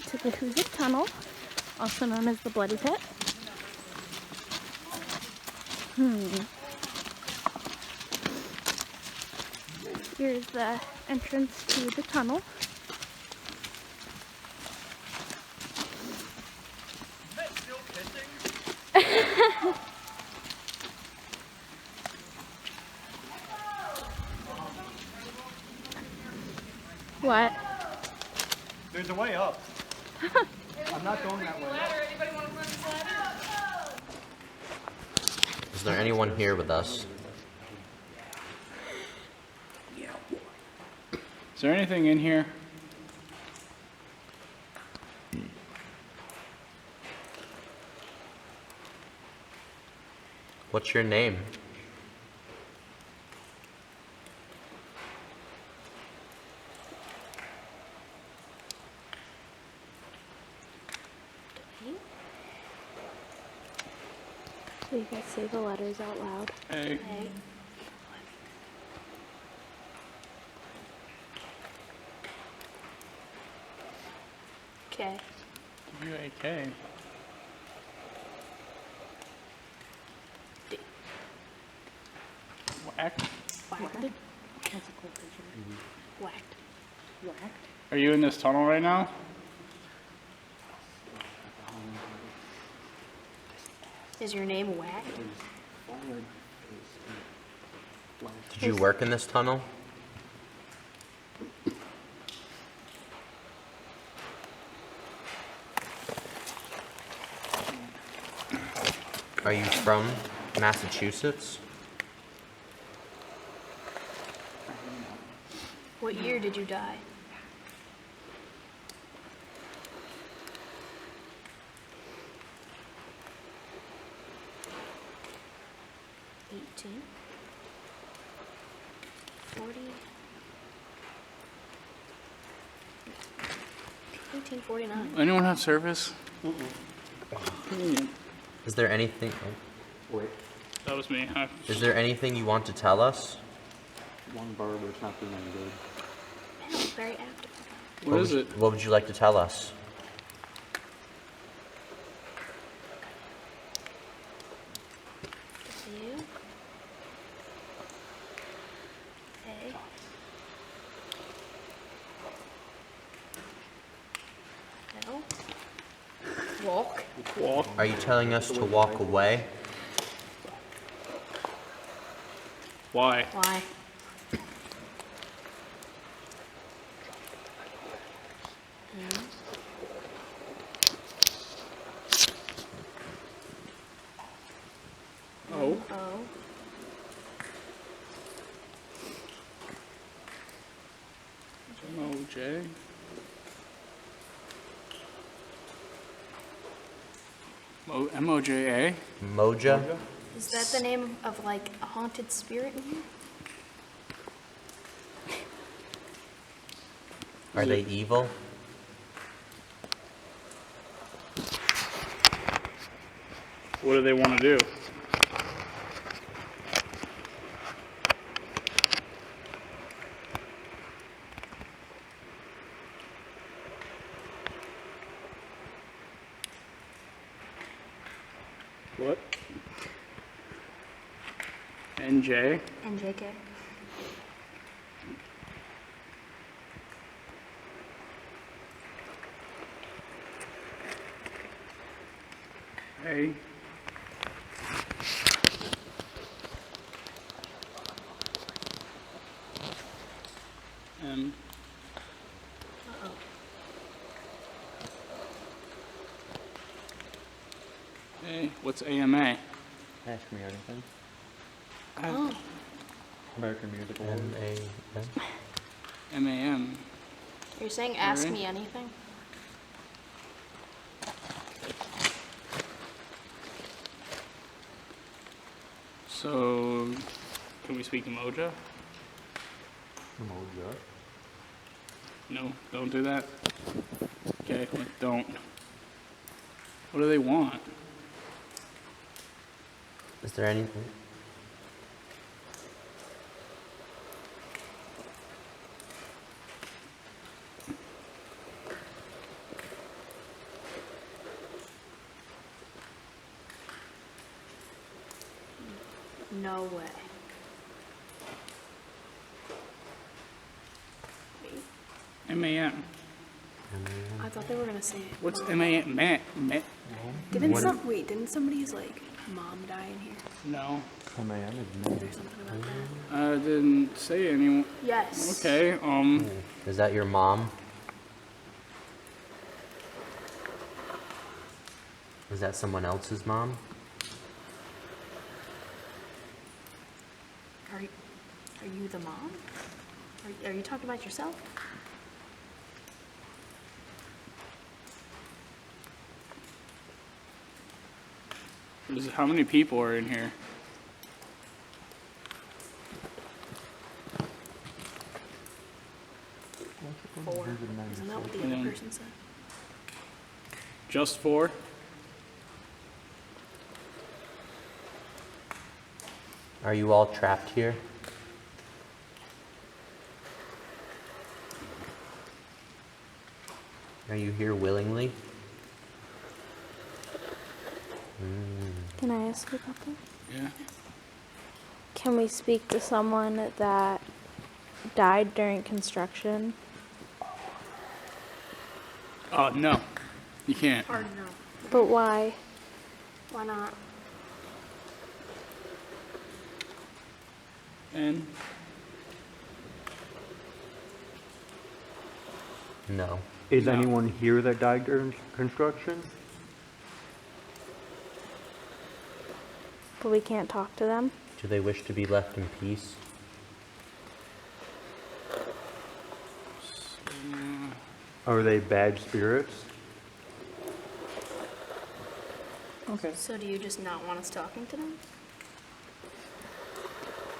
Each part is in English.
to the Ouija tunnel, also known as the Bloody Pit. Here's the entrance to the tunnel. What? There's a way up. I'm not going that way. Anybody want to climb this ladder? Is there anyone here with us? Is there anything in here? What's your name? So you guys say the letters out loud. Hey. A. K. W-A-K. D. Whacked. Whacked. That's a cool picture. Whacked. Whacked. Are you in this tunnel right now? Is your name Whacked? Did you work in this tunnel? Are you from Massachusetts? What year did you die? $18. 40. 1849. Anyone have service? Is there anything? That was me. Is there anything you want to tell us? One barber's not doing any good. Man, I'm very active. What is it? What would you like to tell us? You. A. No. Walk. Walk. Are you telling us to walk away? Why? Why? Oh. O. M-O-J. M-O-J-A? Moja? Is that the name of like a haunted spirit in here? Are they evil? What do they want to do? What? NJ? NJK. A. M. Uh-oh. A. What's AMA? Ask me anything. Oh. American Music Awards. M-A-N? MAM. You're saying ask Alright. me anything? So, can we speak Emoja? Moja. No, don't do that. Okay, don't. What do they want? Is there anything? No way. Wait, M-A-N. I thought they were gonna say it. What's Mom. M-A-N? Didn't somebody's like mom die in here? No. Command is Is there something about that? I didn't say anyone. Yes. Okay, Is that your mom? Is that someone else's mom? Are you the mom? Are you talking about yourself? how many people are in here? Four. Isn't that what the other person said? Just 4? Are you all trapped here? Are you here willingly? Can I ask you something? Yeah. Can we speak to someone that died during construction? Oh, no. You can't. Hard no. But why? Why not? And No. Is No. anyone here that died during construction? But we can't talk to them? Do they wish to be left in peace? Are they bad spirits? Okay. So do you just not want us talking to them?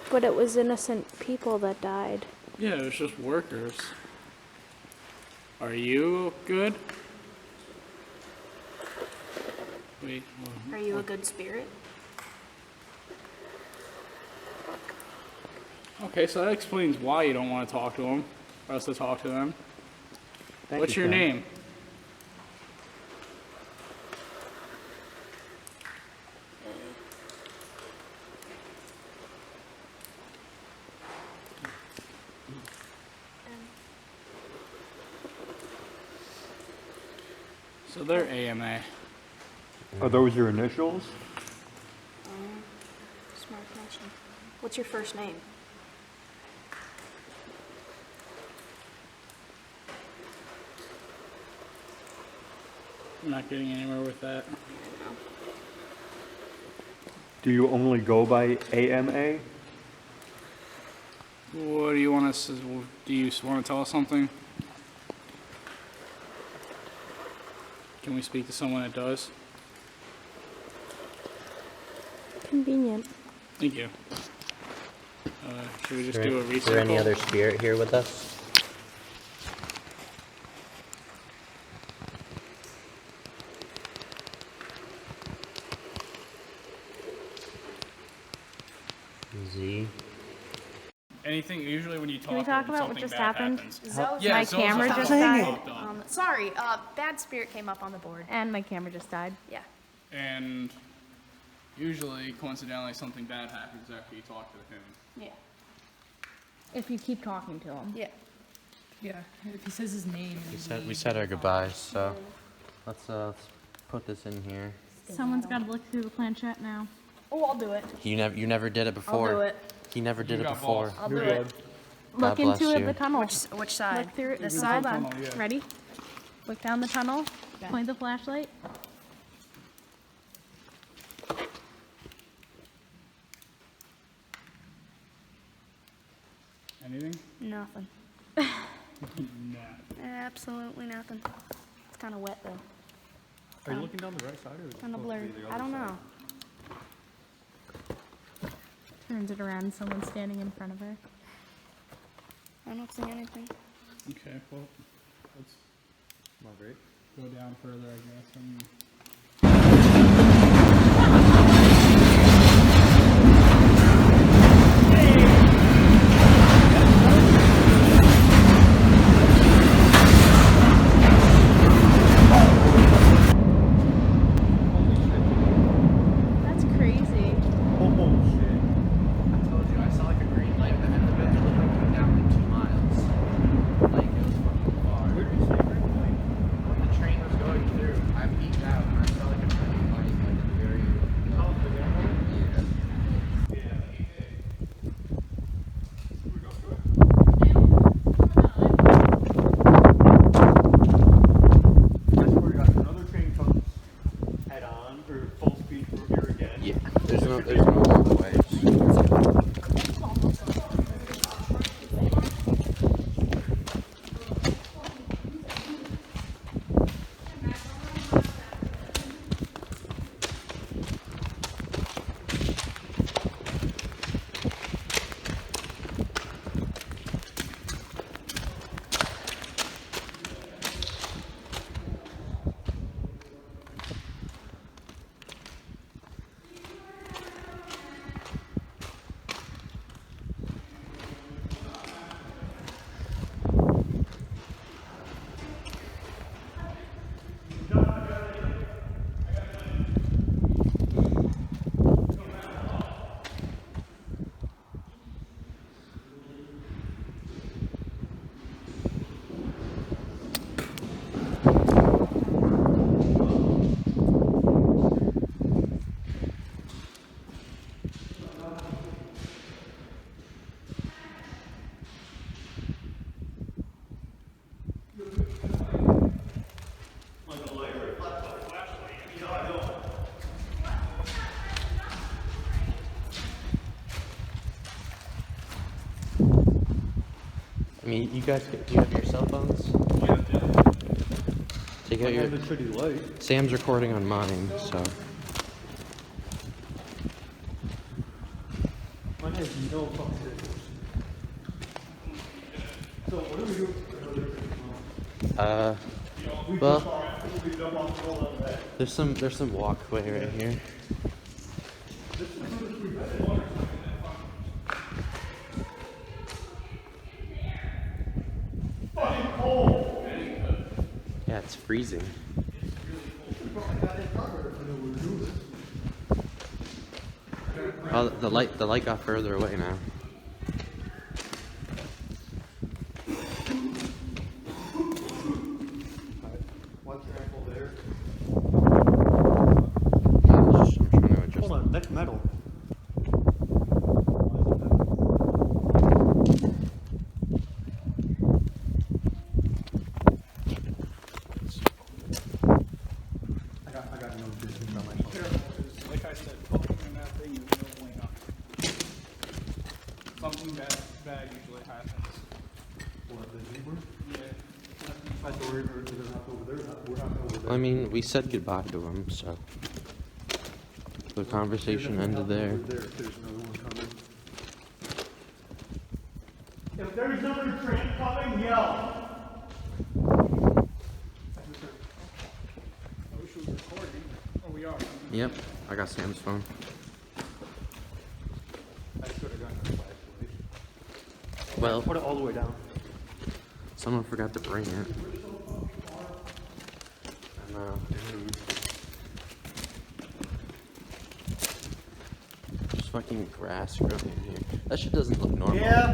But it was innocent people that died. yeah, it's just workers. Are you good? Wait. Are you a good spirit? Okay, so that explains why you don't want to talk to them, or us to talk to them. What's your name? So they're AMA. Are those your initials? Smart question. What's your first name? I'm not getting anywhere with that. Do you only go by AMA? What do you want us to, do you want to tell us something? Can we speak to someone that does? Convenient. Thank you. Should we just do a Is reset? there any call? other spirit here with us? Z. Anything, usually when you talk, Can we talk about what something just bad happened? happens. My Zoe's camera just just popped died. up. Sorry, bad spirit came up on the board. And my camera just died. Yeah. And usually, coincidentally, something bad happens after you talk to him. Yeah. If you keep talking to him. Yeah. Yeah, if he says his name. We said our goodbyes, so let's put this in here. Someone's got to look through the planchette now. Oh, I'll do it. You never did it before. I'll do it. He never did You it got before. balls. I'll do it. Look bless into you. the tunnel. Which side? Look through it. This Hold side? on. Tunnel, yeah. Ready? Look down the tunnel. Point the flashlight. Anything? Nothing. Nah. Absolutely nothing. It's kind of wet though. Are you looking down the right side or Kind of blurred. I don't know. Turns it around. Someone's standing in front of her. I don't see anything. Okay, well, let's Margaret? go down further, I guess. And That's crazy. Oh shit. I mean, you guys, do you have your cell phones? Take out I your. have a pretty light. Sam's recording on mine, so. Mine has no fucking. So what do we do? Well, there's some walkway right here. Yeah, it's freezing. Oh, the light got further away now. One trample there. I'm trying to adjust. Hold on, that's metal. I got no distance on my phone. Like I said, fucking in that thing is no bueno. Something bad usually happens. What, the zebra? Yeah. I thought we were not over there. We're not over there. I mean, we said goodbye to him, so the conversation ended there. There's another one coming. If there's another train coming, yell. I wish we were recording. Oh, we are. Yep, I got Sam's phone. I should have gotten that actually. Well, Put it all the way down. someone forgot to bring it. I know. There's fucking grass growing in here. That shit doesn't look normal. Yeah.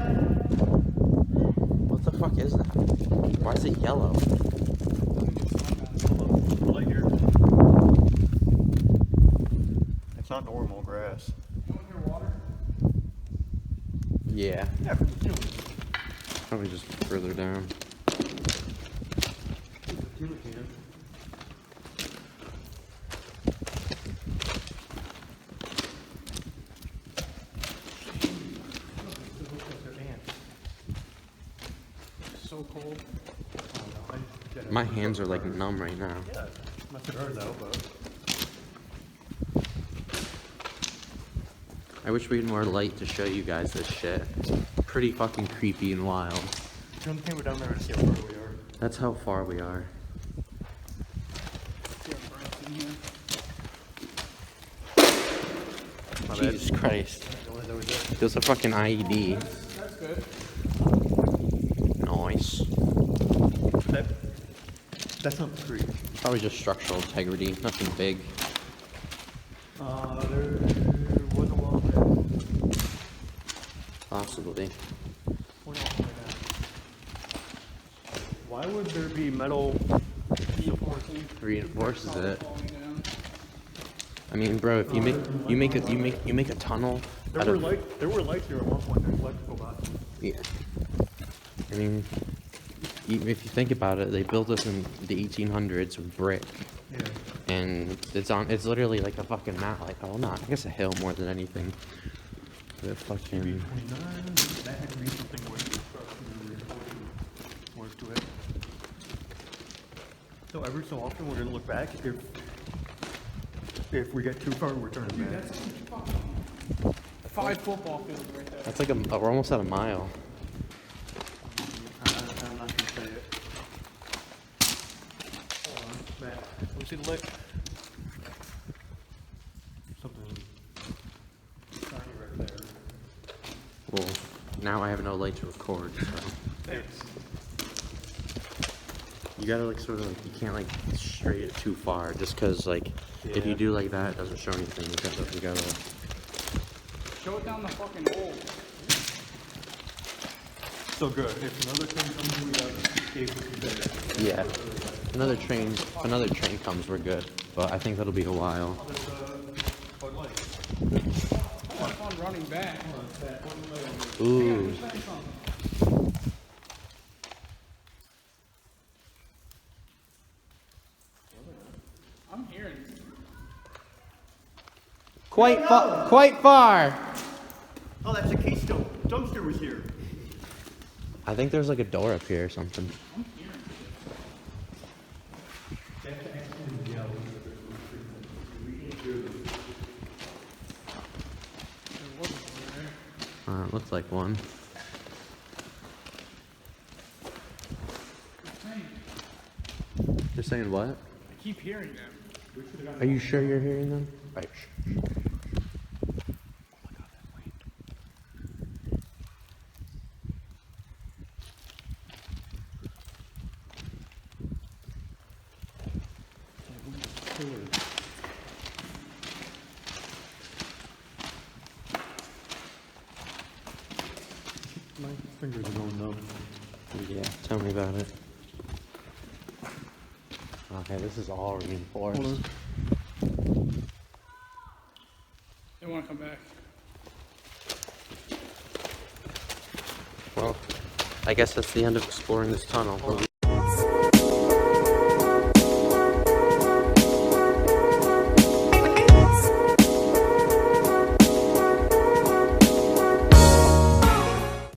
What the fuck is that? Why is it yellow? Right here. It's not normal grass. You want your water? Yeah, Yeah, probably just further down. So cold. My hands are like numb right now. Yeah, must have heard though, but. I wish we had more light to show you guys this shit. It's pretty fucking creepy and wild. Come we're down there and see how far we are. That's how far we are. My bad. Jesus Christ. That was it. There's a fucking IED. That's good. Nice. That's not the tree. Probably just structural integrity, nothing big. There was a wall there. Possibly. Why would there be metal? Reinforces it. I mean, bro, if you make a tunnel out There of were lights here at one point. There's electrical boxes. yeah. I mean, if you think about it, they built this in the 1800s with brick, Yeah. and it's literally like a fucking mountain. Like, oh, not I guess a hill more than anything. The fucking 29. That had to be something with construction work to it. So every so often we're gonna look back if we get too far, we're turning back. 5 football fields right there. that's like we're almost at a mile. I'm not gonna say it. Hold on, Matt. Let me see the light. Something shiny right there. Well, now I have no light to record, so Thanks. you gotta like sort of like you can't like stray it too far, just cause like if you Yeah. do like that, it doesn't show anything. You gotta. Show it down the fucking hole. So good. If another thing comes, we got escape with the Yeah. If another train comes, we're good. But I think that'll be a while. Bud Light. Have fun running back. Ooh. I'm hearing. Quite far. Oh, that's a Keystone. Dumpster was here. I think there's like a door up here or something. It looks like one. You're saying what? I keep hearing them. Are you sure you're hearing them? Right. My fingers are going numb. Yeah, tell me about it. Okay, this is all reinforced. They want to come back. Well, I guess that's the end of exploring this tunnel.